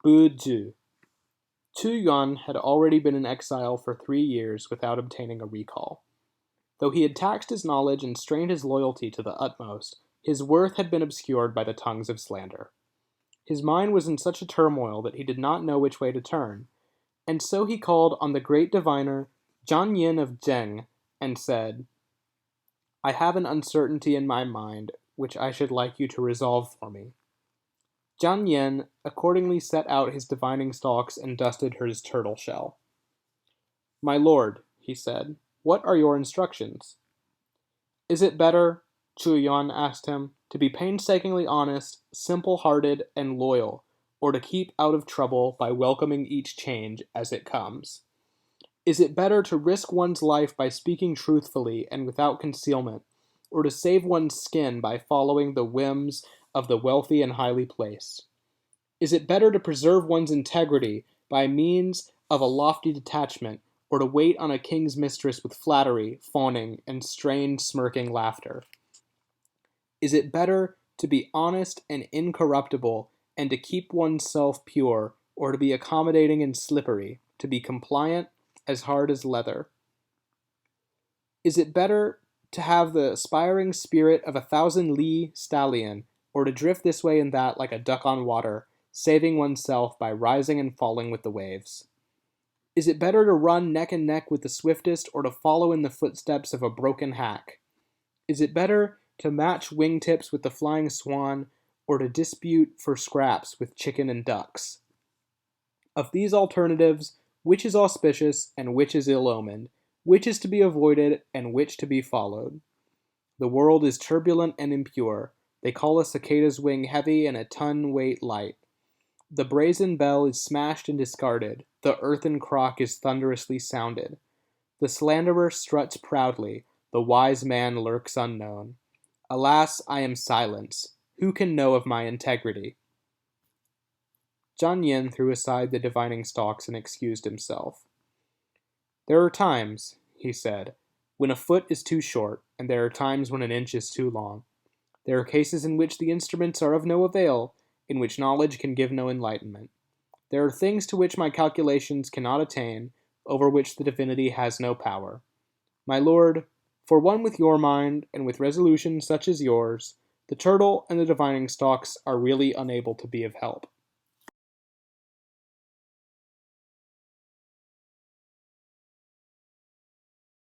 Buju. Qu Yuan had already been in exile for 3 years without obtaining a recall. Though he had taxed his knowledge and strained his loyalty to the utmost, his worth had been obscured by the tongues of slander. His mind was in such a turmoil that he did not know which way to turn, and so he called on the great diviner Zhang Yin of Zheng and said, "I have an uncertainty in my mind which I should like you to resolve for me." Zhang Yin accordingly set out his divining stalks and dusted his turtle shell. "My lord," he said, "what are your instructions?" "Is it better," Qu Yuan asked him, "to be painstakingly honest, simple-hearted, and loyal, or to keep out of trouble by welcoming each change as it comes? Is it better to risk one's life by speaking truthfully and without concealment, or to save one's skin by following the whims of the wealthy and highly placed? Is it better to preserve one's integrity by means of a lofty detachment, or to wait on a king's mistress with flattery, fawning, and strained smirking laughter? Is it better to be honest and incorruptible, and to keep oneself pure, or to be accommodating and slippery, to be compliant, as hard as leather? Is it better to have the aspiring spirit of 1,000-li stallion, or to drift this way and that like a duck on water, saving oneself by rising and falling with the waves? Is it better to run neck and neck with the swiftest, or to follow in the footsteps of a broken hack? Is it better to match wingtips with the flying swan, or to dispute for scraps with chicken and ducks? Of these alternatives, which is auspicious and which is ill-omened? Which is to be avoided and which to be followed? The world is turbulent and impure. They call a cicada's wing heavy and a ton weight light. The brazen bell is smashed and discarded. The earthen crock is thunderously sounded. The slanderer struts proudly. The wise man lurks unknown. Alas, I am silence. Who can know of my integrity?" Zhang Yin threw aside the divining stalks and excused himself. "There are times," he said, "when a foot is too short, and there are times when an inch is too long. There are cases in which the instruments are of no avail, in which knowledge can give no enlightenment. There are things to which my calculations cannot attain, over which the divinity has no power. My lord, for one with your mind, and with resolution such as yours, the turtle and the divining stalks are really unable to be of help.